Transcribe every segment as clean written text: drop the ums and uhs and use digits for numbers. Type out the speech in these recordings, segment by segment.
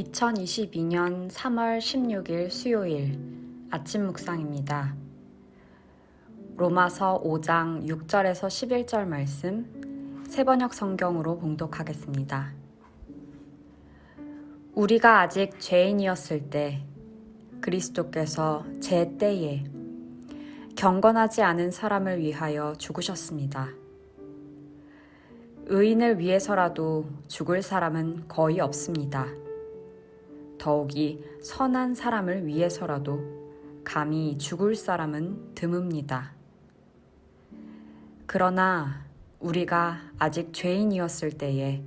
2022년 3월 16일 수요일 아침 묵상입니다. 로마서 5장 6절에서 11절 말씀 새번역 성경으로 봉독하겠습니다. 우리가 아직 죄인이었을 때 그리스도께서 제 때에 경건하지 않은 사람을 위하여 죽으셨습니다. 의인을 위해서라도 죽을 사람은 거의 없습니다. 더욱이 선한 사람을 위해서라도 감히 죽을 사람은 드뭅니다. 그러나 우리가 아직 죄인이었을 때에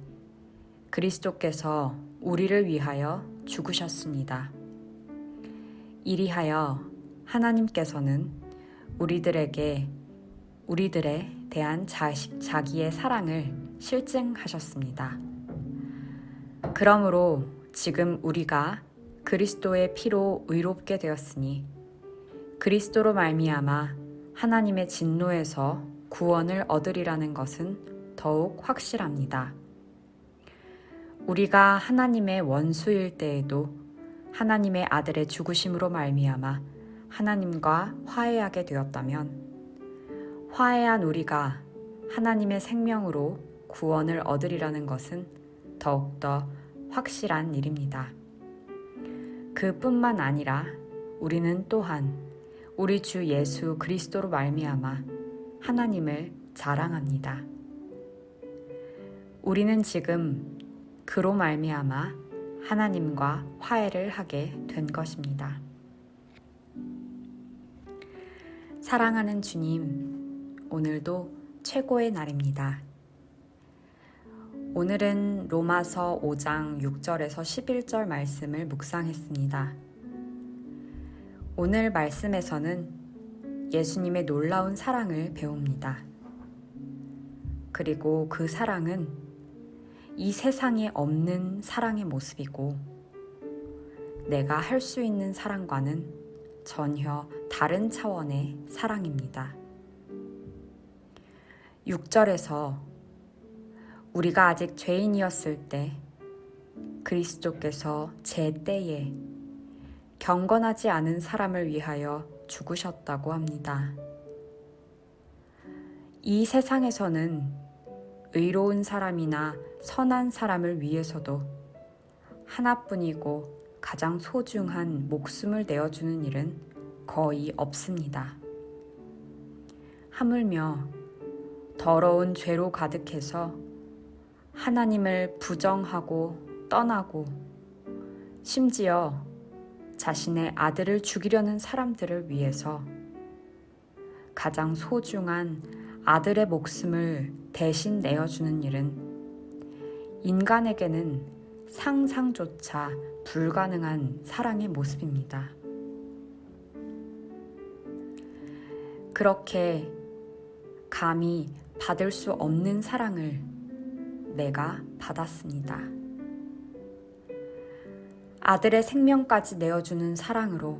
그리스도께서 우리를 위하여 죽으셨습니다. 이리하여 하나님께서는 우리들에 대한 자기의 사랑을 실증하셨습니다. 그러므로 지금 우리가 그리스도의 피로 의롭게 되었으니 그리스도로 말미암아 하나님의 진노에서 구원을 얻으리라는 것은 더욱 확실합니다. 우리가 하나님의 원수일 때에도 하나님의 아들의 죽으심으로 말미암아 하나님과 화해하게 되었다면 화해한 우리가 하나님의 생명으로 구원을 얻으리라는 것은 더욱더 확실한 일입니다. 그뿐만 아니라 우리는 또한 우리 주 예수 그리스도로 말미암아 하나님을 자랑합니다. 우리는 지금 그로 말미암아 하나님과 화해를 하게 된 것입니다. 사랑하는 주님, 오늘도 최고의 날입니다. 오늘은 로마서 5장 6절에서 11절 말씀을 묵상했습니다. 오늘 말씀에서는 예수님의 놀라운 사랑을 배웁니다. 그리고 그 사랑은 이 세상에 없는 사랑의 모습이고 내가 할 수 있는 사랑과는 전혀 다른 차원의 사랑입니다. 6절에서 우리가 아직 죄인이었을 때 그리스도께서 제 때에 경건하지 않은 사람을 위하여 죽으셨다고 합니다. 이 세상에서는 의로운 사람이나 선한 사람을 위해서도 하나뿐이고 가장 소중한 목숨을 내어주는 일은 거의 없습니다. 하물며 더러운 죄로 가득해서 하나님을 부정하고 떠나고 심지어 자신의 아들을 죽이려는 사람들을 위해서 가장 소중한 아들의 목숨을 대신 내어주는 일은 인간에게는 상상조차 불가능한 사랑의 모습입니다. 그렇게 감히 받을 수 없는 사랑을 내가 받았습니다. 아들의 생명까지 내어주는 사랑으로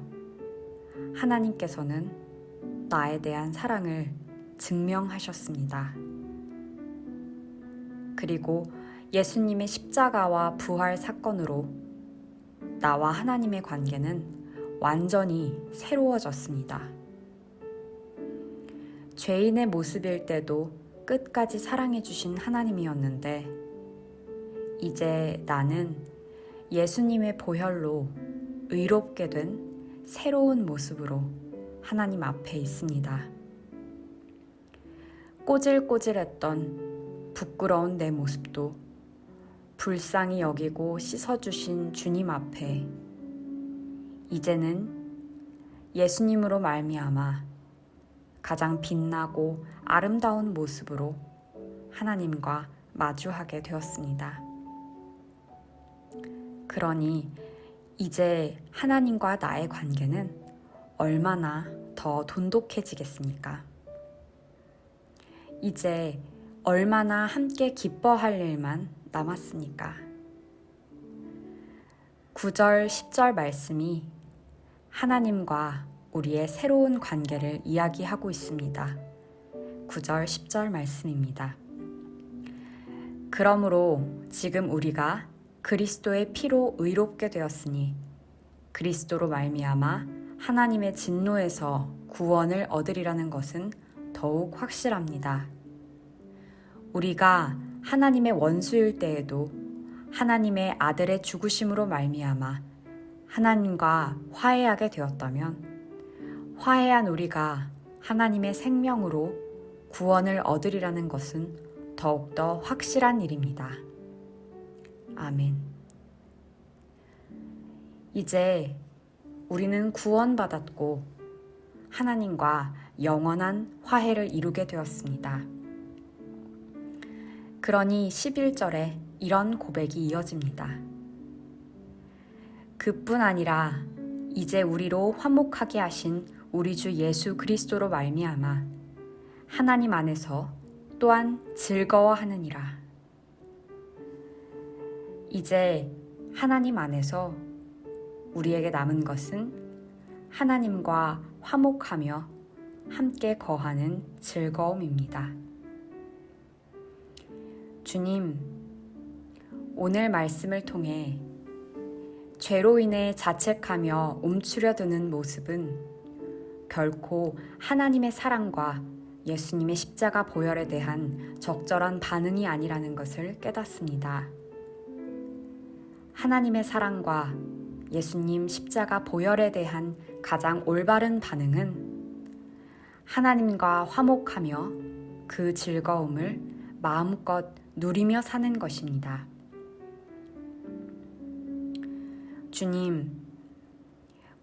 하나님께서는 나에 대한 사랑을 증명하셨습니다. 그리고 예수님의 십자가와 부활 사건으로 나와 하나님의 관계는 완전히 새로워졌습니다. 죄인의 모습일 때도 끝까지 사랑해 주신 하나님이었는데 이제 나는 예수님의 보혈로 의롭게 된 새로운 모습으로 하나님 앞에 있습니다. 꼬질꼬질했던 부끄러운 내 모습도 불쌍히 여기고 씻어주신 주님 앞에 이제는 예수님으로 말미암아 가장 빛나고 아름다운 모습으로 하나님과 마주하게 되었습니다. 그러니 이제 하나님과 나의 관계는 얼마나 더 돈독해지겠습니까? 이제 얼마나 함께 기뻐할 일만 남았습니까? 9절, 10절 말씀이 하나님과 우리의 새로운 관계를 이야기하고 있습니다. 9절, 10절 말씀입니다. 그러므로 지금 우리가 그리스도의 피로 의롭게 되었으니 그리스도로 말미암아 하나님의 진노에서 구원을 얻으리라는 것은 더욱 확실합니다. 우리가 하나님의 원수일 때에도 하나님의 아들의 죽으심으로 말미암아 하나님과 화해하게 되었다면 화해한 우리가 하나님의 생명으로 구원을 얻으리라는 것은 더욱더 확실한 일입니다. 아멘. 이제 우리는 구원받았고 하나님과 영원한 화해를 이루게 되었습니다. 그러니 11절에 이런 고백이 이어집니다. 그뿐 아니라 이제 우리로 화목하게 하신 우리 주 예수 그리스도로 말미암아 하나님 안에서 또한 즐거워하느니라. 이제 하나님 안에서 우리에게 남은 것은 하나님과 화목하며 함께 거하는 즐거움입니다. 주님, 오늘 말씀을 통해 죄로 인해 자책하며 움츠려드는 모습은 결코 하나님의 사랑과 예수님의 십자가 보혈에 대한 적절한 반응이 아니라는 것을 깨닫습니다. 하나님의 사랑과 예수님 십자가 보혈에 대한 가장 올바른 반응은 하나님과 화목하며 그 즐거움을 마음껏 누리며 사는 것입니다. 주님,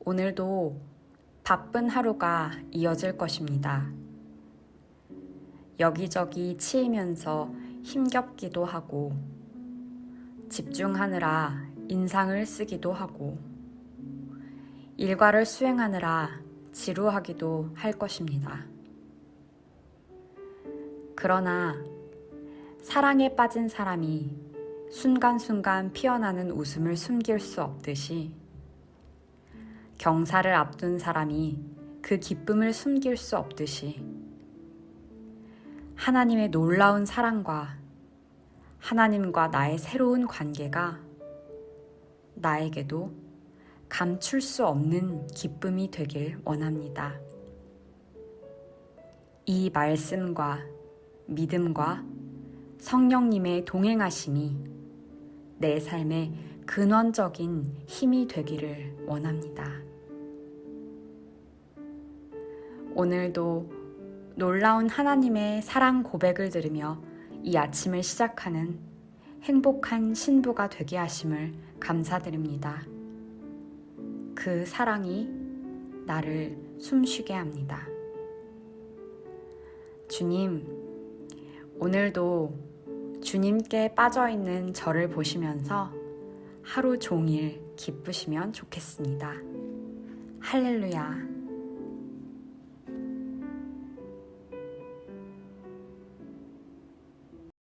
오늘도 바쁜 하루가 이어질 것입니다. 여기저기 치이면서 힘겹기도 하고 집중하느라 인상을 쓰기도 하고 일과를 수행하느라 지루하기도 할 것입니다. 그러나 사랑에 빠진 사람이 순간순간 피어나는 웃음을 숨길 수 없듯이 경사를 앞둔 사람이 그 기쁨을 숨길 수 없듯이 하나님의 놀라운 사랑과 하나님과 나의 새로운 관계가 나에게도 감출 수 없는 기쁨이 되길 원합니다. 이 말씀과 믿음과 성령님의 동행하심이 내 삶의 근원적인 힘이 되기를 원합니다. 오늘도 놀라운 하나님의 사랑 고백을 들으며 이 아침을 시작하는 행복한 신부가 되게 하심을 감사드립니다. 그 사랑이 나를 숨쉬게 합니다. 주님, 오늘도 주님께 빠져있는 저를 보시면서 하루 종일 기쁘시면 좋겠습니다. 할렐루야.